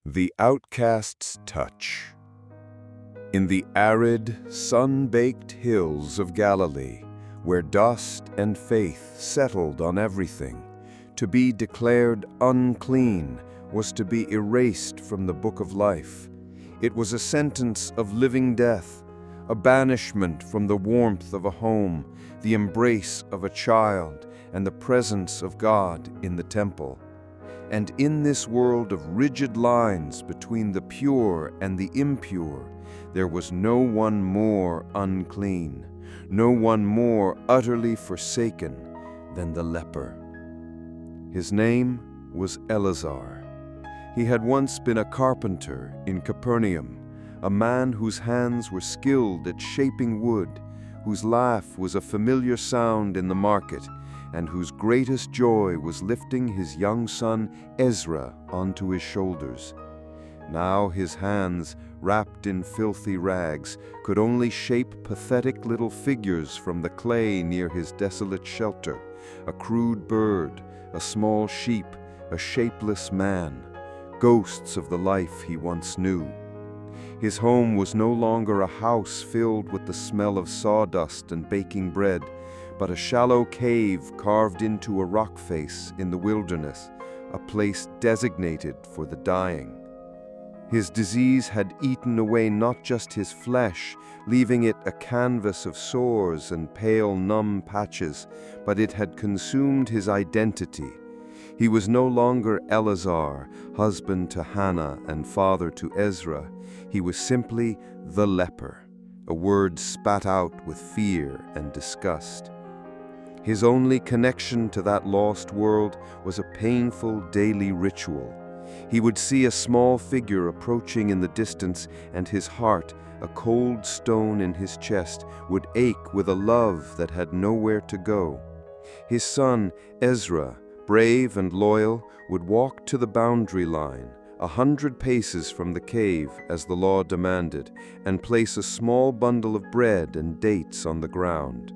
The Outcast's Touch. In the arid, sun-baked hills of Galilee, where dust and faith settled on everything, to be declared unclean was to be erased from the book of life. It was a sentence of living death, a banishment from the warmth of a home, the embrace of a child, and the presence of God in the temple. And in this world of rigid lines between the pure and the impure, there was no one more unclean, no one more utterly forsaken than the leper. His name was Elazar. He had once been a carpenter in Capernaum, a man whose hands were skilled at shaping wood, whose laugh was a familiar sound in the market, and whose greatest joy was lifting his young son Ezra onto his shoulders. Now his hands, wrapped in filthy rags, could only shape pathetic little figures from the clay near his desolate shelter, a crude bird, a small sheep, a shapeless man, ghosts of the life he once knew. His home was no longer a house filled with the smell of sawdust and baking bread, but a shallow cave carved into a rock face in the wilderness, a place designated for the dying. His disease had eaten away not just his flesh, leaving it a canvas of sores and pale, numb patches, but it had consumed his identity. He was no longer Elazar, husband to Hannah and father to Ezra. He was simply the leper, a word spat out with fear and disgust. His only connection to that lost world was a painful daily ritual. He would see a small figure approaching in the distance, and his heart, a cold stone in his chest, would ache with a love that had nowhere to go. His son, Ezra, brave and loyal, would walk to the boundary line, 100 paces from the cave, as the law demanded, and place a small bundle of bread and dates on the ground.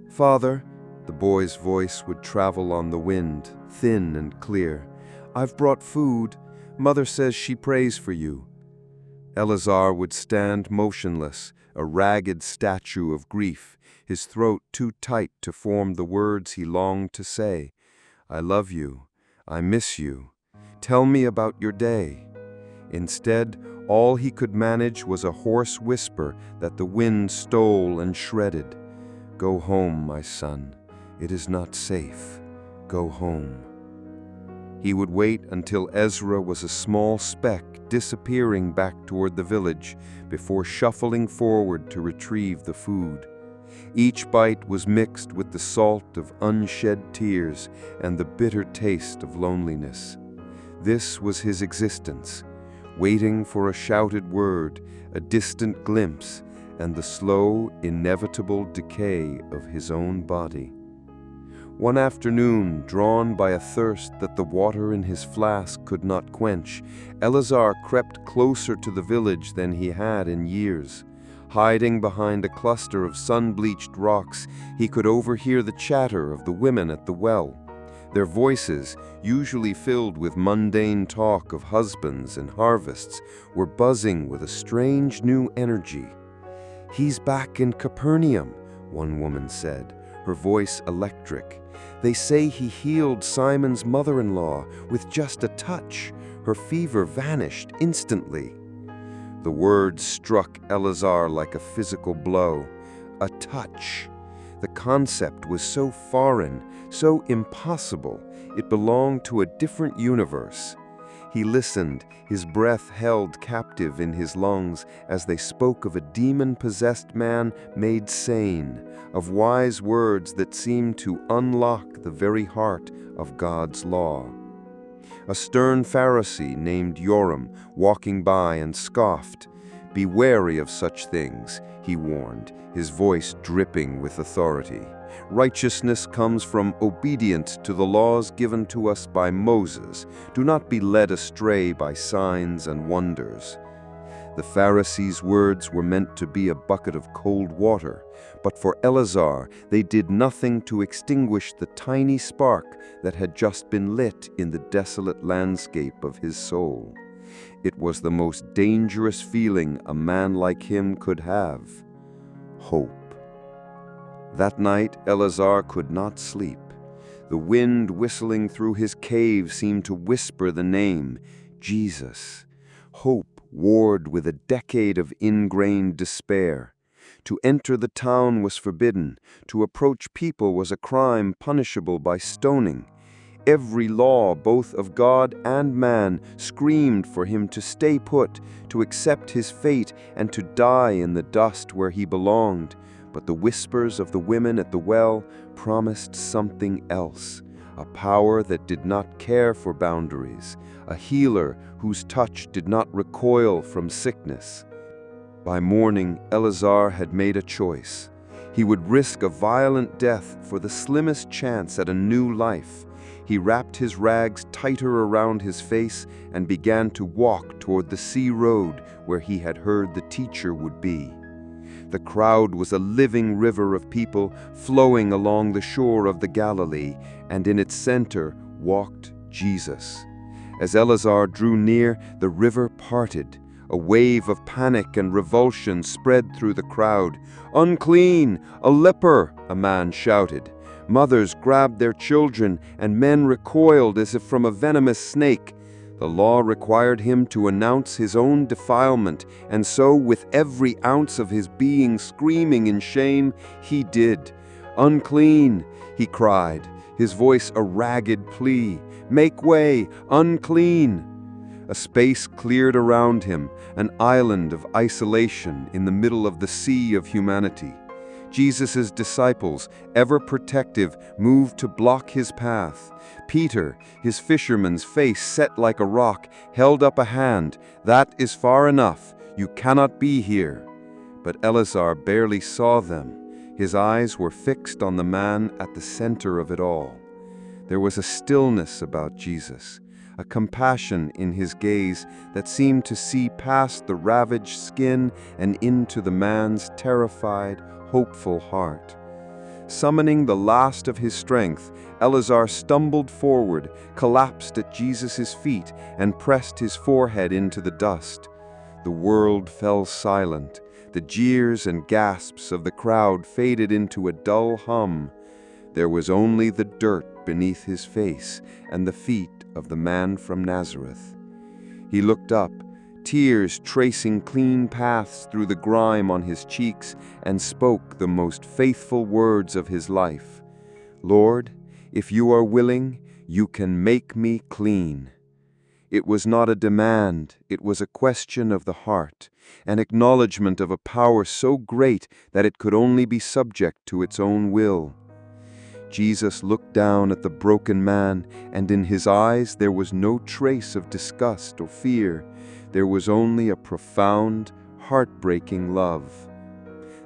"Father," the boy's voice would travel on the wind, thin and clear, "I've brought food. Mother says she prays for you." Elazar would stand motionless, a ragged statue of grief, his throat too tight to form the words he longed to say. "I love you. I miss you. Tell me about your day." Instead, all he could manage was a hoarse whisper that the wind stole and shredded. "Go home, my son. It is not safe. Go home." He would wait until Ezra was a small speck disappearing back toward the village before shuffling forward to retrieve the food. Each bite was mixed with the salt of unshed tears and the bitter taste of loneliness. This was his existence, waiting for a shouted word, a distant glimpse, and the slow, inevitable decay of his own body. One afternoon, drawn by a thirst that the water in his flask could not quench, Elazar crept closer to the village than he had in years. Hiding behind a cluster of sun-bleached rocks, he could overhear the chatter of the women at the well. Their voices, usually filled with mundane talk of husbands and harvests, were buzzing with a strange new energy. "He's back in Capernaum," one woman said, her voice electric. "They say he healed Simon's mother-in-law with just a touch. Her fever vanished instantly." The words struck Elazar like a physical blow. A touch. The concept was so foreign, so impossible. It belonged to a different universe. He listened, his breath held captive in his lungs as they spoke of a demon-possessed man made sane, of wise words that seemed to unlock the very heart of God's law. A stern Pharisee named Joram, walking by, and scoffed. "Be wary of such things," he warned, his voice dripping with authority. "Righteousness comes from obedience to the laws given to us by Moses. Do not be led astray by signs and wonders." The Pharisees' words were meant to be a bucket of cold water, but for Elazar, they did nothing to extinguish the tiny spark that had just been lit in the desolate landscape of his soul. It was the most dangerous feeling a man like him could have. Hope. That night, Elazar could not sleep. The wind whistling through his cave seemed to whisper the name, Jesus. Hope warred with a decade of ingrained despair. To enter the town was forbidden. To approach people was a crime punishable by stoning. Every law, both of God and man, screamed for him to stay put, to accept his fate, and to die in the dust where he belonged. But the whispers of the women at the well promised something else, a power that did not care for boundaries, a healer whose touch did not recoil from sickness. By morning, Elazar had made a choice. He would risk a violent death for the slimmest chance at a new life. He wrapped his rags tighter around his face and began to walk toward the sea road where he had heard the teacher would be. The crowd was a living river of people flowing along the shore of the Galilee, and in its center walked Jesus. As Elazar drew near, the river parted. A wave of panic and revulsion spread through the crowd. "Unclean! A leper!" a man shouted. Mothers grabbed their children, and men recoiled as if from a venomous snake. The law required him to announce his own defilement, and so, with every ounce of his being screaming in shame, he did. "Unclean!" he cried, his voice a ragged plea. "Make way! Unclean!" A space cleared around him, an island of isolation in the middle of the sea of humanity. Jesus' disciples, ever protective, moved to block his path. Peter, his fisherman's face set like a rock, held up a hand. "That is far enough. You cannot be here." But Elazar barely saw them. His eyes were fixed on the man at the center of it all. There was a stillness about Jesus, a compassion in his gaze that seemed to see past the ravaged skin and into the man's terrified, hopeful heart. Summoning the last of his strength, Elazar stumbled forward, collapsed at Jesus' feet, and pressed his forehead into the dust. The world fell silent. The jeers and gasps of the crowd faded into a dull hum. There was only the dirt beneath his face and the feet of the man from Nazareth. He looked up, tears tracing clean paths through the grime on his cheeks, and spoke the most faithful words of his life. "Lord, if you are willing, you can make me clean." It was not a demand, it was a question of the heart, an acknowledgement of a power so great that it could only be subject to its own will. Jesus looked down at the broken man, and in his eyes there was no trace of disgust or fear. There was only a profound, heartbreaking love.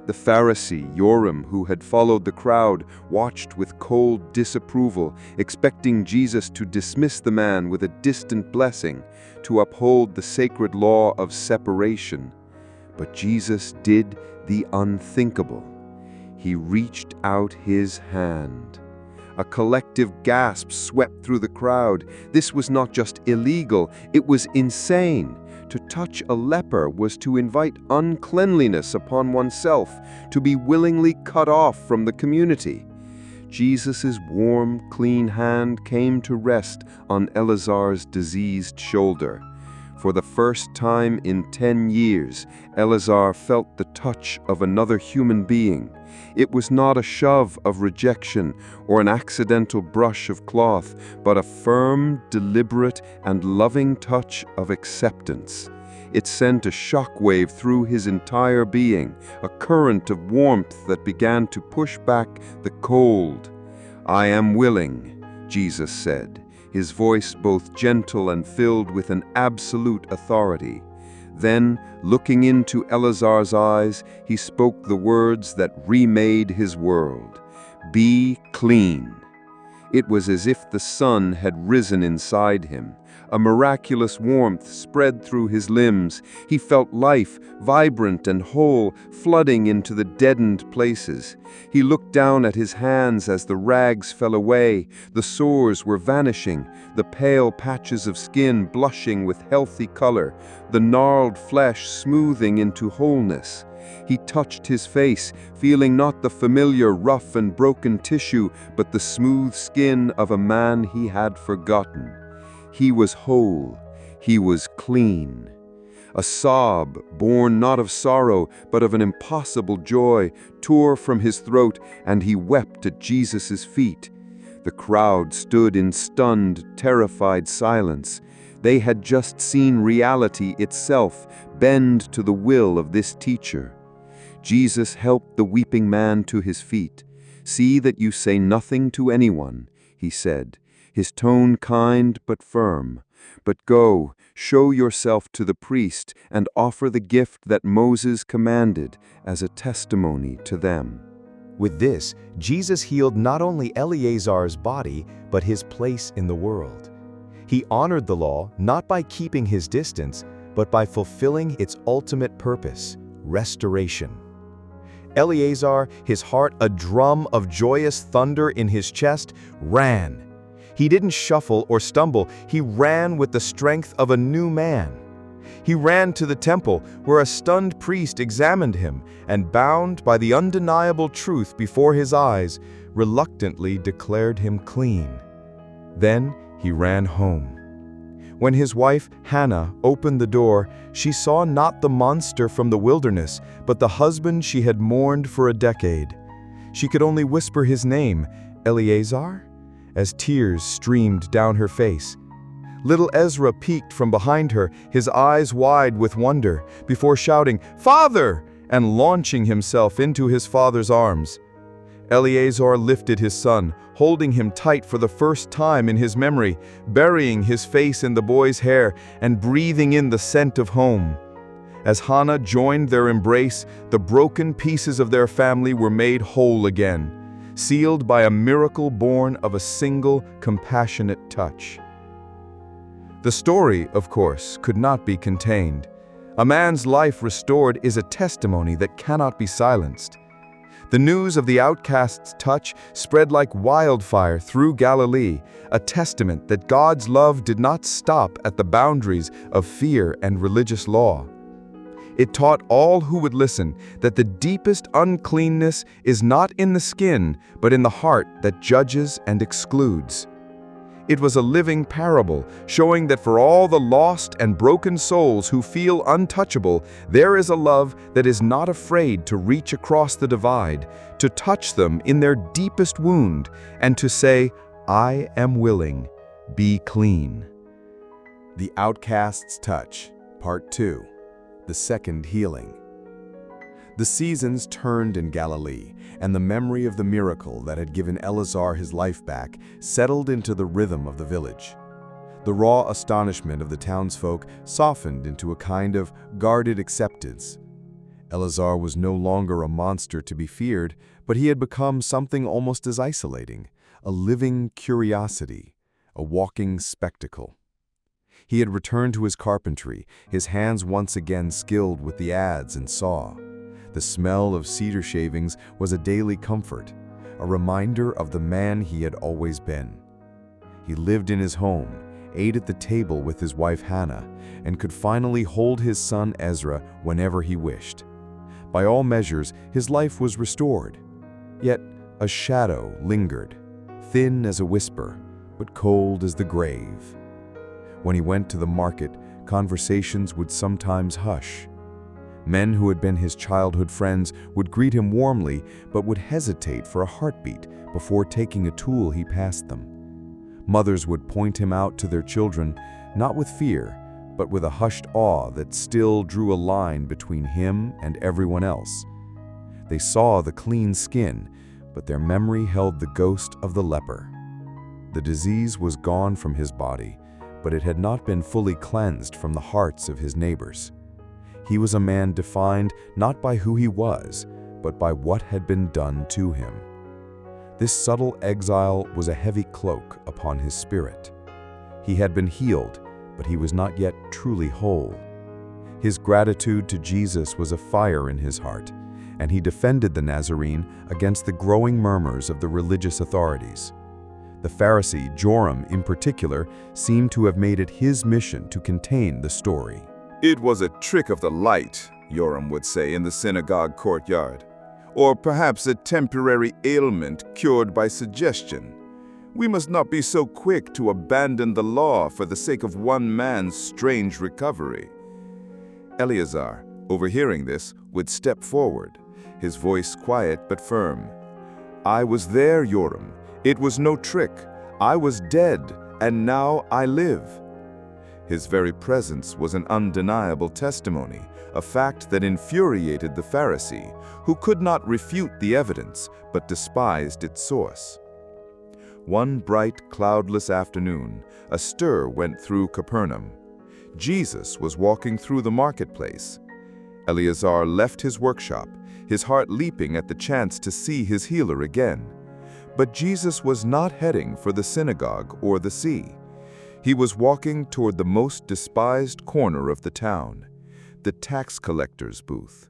The Pharisee, Joram, who had followed the crowd, watched with cold disapproval, expecting Jesus to dismiss the man with a distant blessing, to uphold the sacred law of separation. But Jesus did the unthinkable. He reached out his hand. A collective gasp swept through the crowd. This was not just illegal, it was insane. To touch a leper was to invite uncleanliness upon oneself, to be willingly cut off from the community. Jesus' warm, clean hand came to rest on Elazar's diseased shoulder. For the first time in 10 years, Elazar felt the touch of another human being. It was not a shove of rejection or an accidental brush of cloth, but a firm, deliberate, and loving touch of acceptance. It sent a shockwave through his entire being, a current of warmth that began to push back the cold. "I am willing," Jesus said, his voice both gentle and filled with an absolute authority. Then, looking into Elazar's eyes, he spoke the words that remade his world. "Be clean." It was as if the sun had risen inside him, A miraculous warmth spread through his limbs. He felt life, vibrant and whole, flooding into the deadened places. He looked down at his hands as the rags fell away. The sores were vanishing, the pale patches of skin blushing with healthy color, the gnarled flesh smoothing into wholeness. He touched his face, feeling not the familiar rough and broken tissue, but the smooth skin of a man he had forgotten. He was whole. He was clean. A sob, born not of sorrow, but of an impossible joy, tore from his throat, and he wept at Jesus' feet. The crowd stood in stunned, terrified silence. They had just seen reality itself bend to the will of this teacher. Jesus helped the weeping man to his feet. "See that you say nothing to anyone," he said, his tone kind but firm. "But go, show yourself to the priest, and offer the gift that Moses commanded as a testimony to them." With this, Jesus healed not only Elazar's body, but his place in the world. He honored the law not by keeping his distance, but by fulfilling its ultimate purpose, restoration. Elazar, his heart a drum of joyous thunder in his chest, ran. He didn't shuffle or stumble, he ran with the strength of a new man. He ran to the temple, where a stunned priest examined him, and bound by the undeniable truth before his eyes, reluctantly declared him clean. Then he ran home. When his wife, Hannah, opened the door, she saw not the monster from the wilderness, but the husband she had mourned for a decade. She could only whisper his name, Elazar, as tears streamed down her face. Little Ezra peeked from behind her, his eyes wide with wonder, before shouting, "Father!" and launching himself into his father's arms. Elazar lifted his son, holding him tight for the first time in his memory, burying his face in the boy's hair and breathing in the scent of home. As Hannah joined their embrace, the broken pieces of their family were made whole again, sealed by a miracle born of a single compassionate touch. The story, of course, could not be contained. A man's life restored is a testimony that cannot be silenced. The news of the outcast's touch spread like wildfire through Galilee, a testament that God's love did not stop at the boundaries of fear and religious law. It taught all who would listen that the deepest uncleanness is not in the skin, but in the heart that judges and excludes. It was a living parable, showing that for all the lost and broken souls who feel untouchable, there is a love that is not afraid to reach across the divide, to touch them in their deepest wound, and to say, "I am willing, be clean." The Outcast's Touch, Part 2. The Second Healing. The seasons turned in Galilee, and the memory of the miracle that had given Elazar his life back settled into the rhythm of the village. The raw astonishment of the townsfolk softened into a kind of guarded acceptance. Elazar was no longer a monster to be feared, but he had become something almost as isolating, a living curiosity, a walking spectacle. He had returned to his carpentry, his hands once again skilled with the adze and saw. The smell of cedar shavings was a daily comfort, a reminder of the man he had always been. He lived in his home, ate at the table with his wife Hannah, and could finally hold his son Ezra whenever he wished. By all measures, his life was restored. Yet a shadow lingered, thin as a whisper, but cold as the grave. When he went to the market, conversations would sometimes hush. Men who had been his childhood friends would greet him warmly, but would hesitate for a heartbeat before taking a tool he passed them. Mothers would point him out to their children, not with fear, but with a hushed awe that still drew a line between him and everyone else. They saw the clean skin, but their memory held the ghost of the leper. The disease was gone from his body, but it had not been fully cleansed from the hearts of his neighbors. He was a man defined not by who he was, but by what had been done to him. This subtle exile was a heavy cloak upon his spirit. He had been healed, but he was not yet truly whole. His gratitude to Jesus was a fire in his heart, and he defended the Nazarene against the growing murmurs of the religious authorities. The Pharisee, Joram in particular, seemed to have made it his mission to contain the story. "It was a trick of the light," Joram would say in the synagogue courtyard, "or perhaps a temporary ailment cured by suggestion. We must not be so quick to abandon the law for the sake of one man's strange recovery." Elazar, overhearing this, would step forward, his voice quiet but firm. "I was there, Joram. It was no trick. I was dead, and now I live." His very presence was an undeniable testimony, a fact that infuriated the Pharisee, who could not refute the evidence but despised its source. One bright, cloudless afternoon, a stir went through Capernaum. Jesus was walking through the marketplace. Elazar left his workshop, his heart leaping at the chance to see his healer again. But Jesus was not heading for the synagogue or the sea. He was walking toward the most despised corner of the town, the tax collector's booth.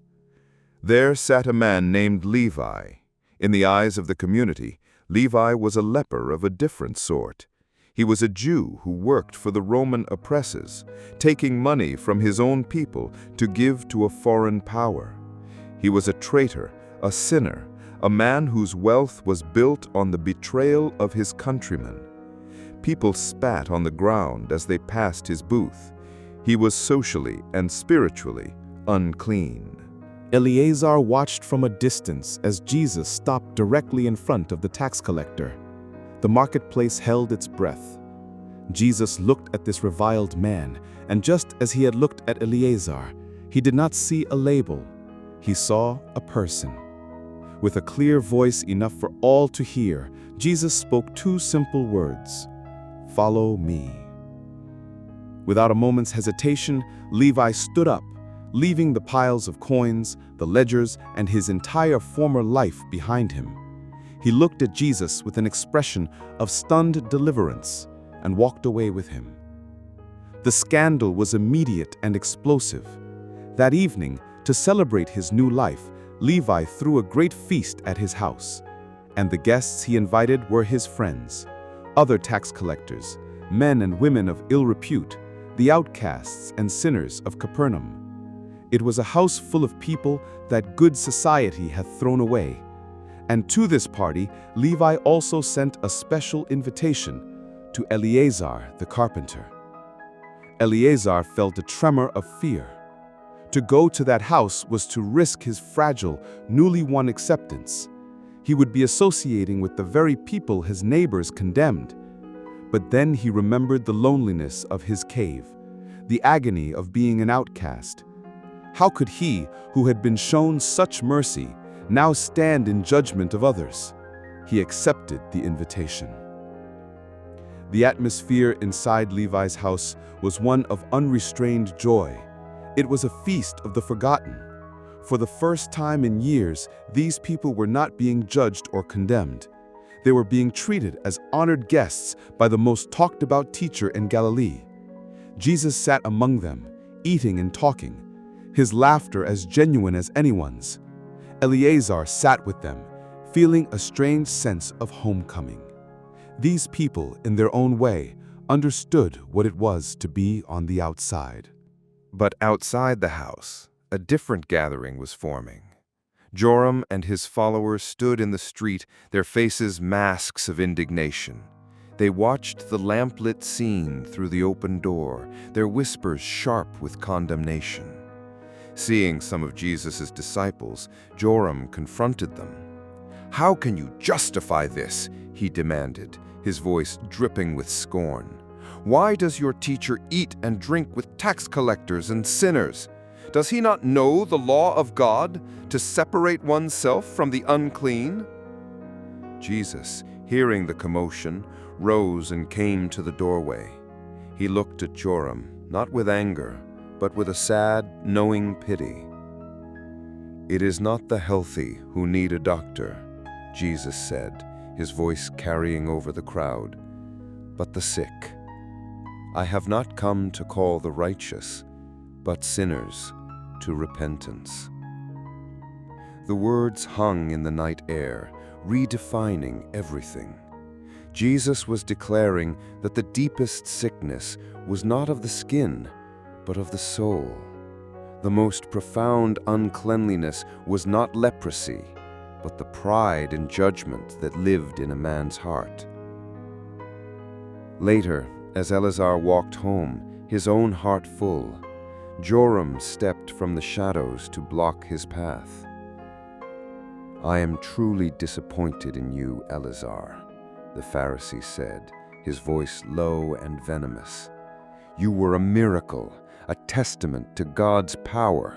There sat a man named Levi. In the eyes of the community, Levi was a leper of a different sort. He was a Jew who worked for the Roman oppressors, taking money from his own people to give to a foreign power. He was a traitor, a sinner, a man whose wealth was built on the betrayal of his countrymen. People spat on the ground as they passed his booth. He was socially and spiritually unclean. Elazar watched from a distance as Jesus stopped directly in front of the tax collector. The marketplace held its breath. Jesus looked at this reviled man, and just as he had looked at Elazar, he did not see a label. He saw a person. With a clear voice enough for all to hear, Jesus spoke two simple words: "Follow me." Without a moment's hesitation, Levi stood up, leaving the piles of coins, the ledgers, and his entire former life behind him. He looked at Jesus with an expression of stunned deliverance and walked away with him. The scandal was immediate and explosive. That evening, to celebrate his new life, Levi threw a great feast at his house, and the guests he invited were his friends, other tax collectors, men and women of ill repute, the outcasts and sinners of Capernaum. It was a house full of people that good society had thrown away. And to this party, Levi also sent a special invitation to Elazar the carpenter. Elazar felt a tremor of fear. To go to that house was to risk his fragile, newly won acceptance. He would be associating with the very people his neighbors condemned. But then he remembered the loneliness of his cave, the agony of being an outcast. How could he, who had been shown such mercy, now stand in judgment of others? He accepted the invitation. The atmosphere inside Levi's house was one of unrestrained joy. It was a feast of the forgotten. For the first time in years, these people were not being judged or condemned. They were being treated as honored guests by the most talked-about teacher in Galilee. Jesus sat among them, eating and talking, his laughter as genuine as anyone's. Elazar sat with them, feeling a strange sense of homecoming. These people, in their own way, understood what it was to be on the outside. But outside the house, a different gathering was forming. Joram and his followers stood in the street, their faces masks of indignation. They watched the lamplit scene through the open door, their whispers sharp with condemnation. Seeing some of Jesus' disciples, Joram confronted them. "How can you justify this?" he demanded, his voice dripping with scorn. "Why does your teacher eat and drink with tax collectors and sinners? Does he not know the law of God, to separate oneself from the unclean?" Jesus, hearing the commotion, rose and came to the doorway. He looked at Joram, not with anger, but with a sad, knowing pity. "It is not the healthy who need a doctor," Jesus said, his voice carrying over the crowd, "but the sick. I have not come to call the righteous, but sinners to repentance." The words hung in the night air, redefining everything. Jesus was declaring that the deepest sickness was not of the skin, but of the soul. The most profound uncleanliness was not leprosy, but the pride and judgment that lived in a man's heart. Later, as Elazar walked home, his own heart full, Joram stepped from the shadows to block his path. "I am truly disappointed in you, Elazar," the Pharisee said, his voice low and venomous. "You were a miracle, a testament to God's power,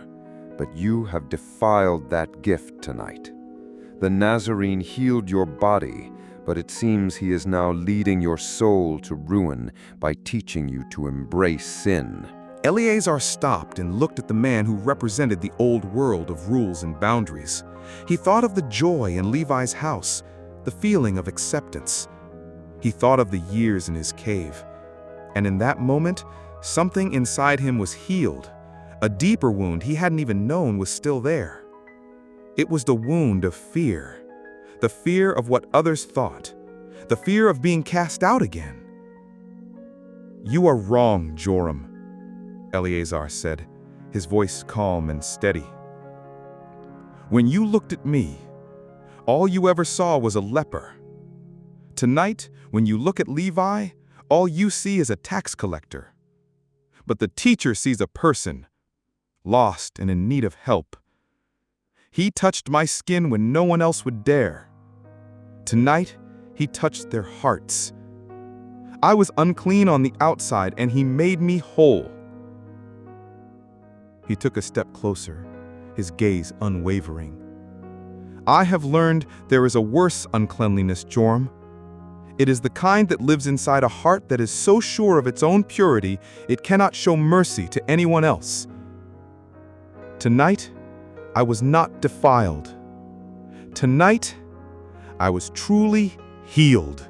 but you have defiled that gift tonight. The Nazarene healed your body, but it seems he is now leading your soul to ruin by teaching you to embrace sin." Elazar stopped and looked at the man who represented the old world of rules and boundaries. He thought of the joy in Levi's house, the feeling of acceptance. He thought of the years in his cave. And in that moment, something inside him was healed. A deeper wound he hadn't even known was still there. It was the wound of fear. The fear of what others thought. The fear of being cast out again. "You are wrong, Joram," Elazar said, his voice calm and steady. "When you looked at me, all you ever saw was a leper. Tonight, when you look at Levi, all you see is a tax collector. But the teacher sees a person, lost and in need of help. He touched my skin when no one else would dare. Tonight, he touched their hearts. I was unclean on the outside, and he made me whole." He took a step closer, his gaze unwavering. "I have learned there is a worse uncleanliness, Joram. It is the kind that lives inside a heart that is so sure of its own purity it cannot show mercy to anyone else. Tonight, I was not defiled. Tonight, I was truly healed."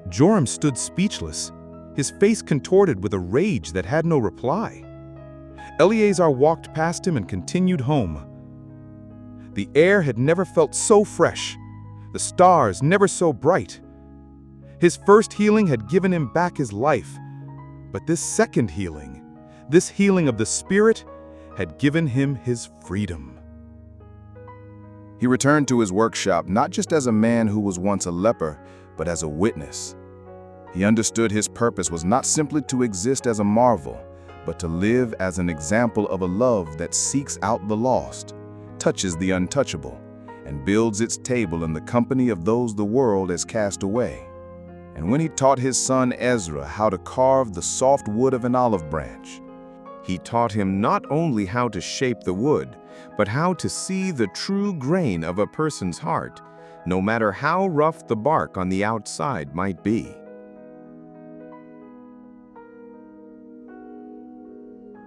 Joram stood speechless, his face contorted with a rage that had no reply. Elazar walked past him and continued home. The air had never felt so fresh, the stars never so bright. His first healing had given him back his life, but this second healing, this healing of the Spirit, had given him his freedom. He returned to his workshop not just as a man who was once a leper, but as a witness. He understood his purpose was not simply to exist as a marvel, but to live as an example of a love that seeks out the lost, touches the untouchable, and builds its table in the company of those the world has cast away. And when he taught his son Ezra how to carve the soft wood of an olive branch, he taught him not only how to shape the wood, but how to see the true grain of a person's heart, no matter how rough the bark on the outside might be.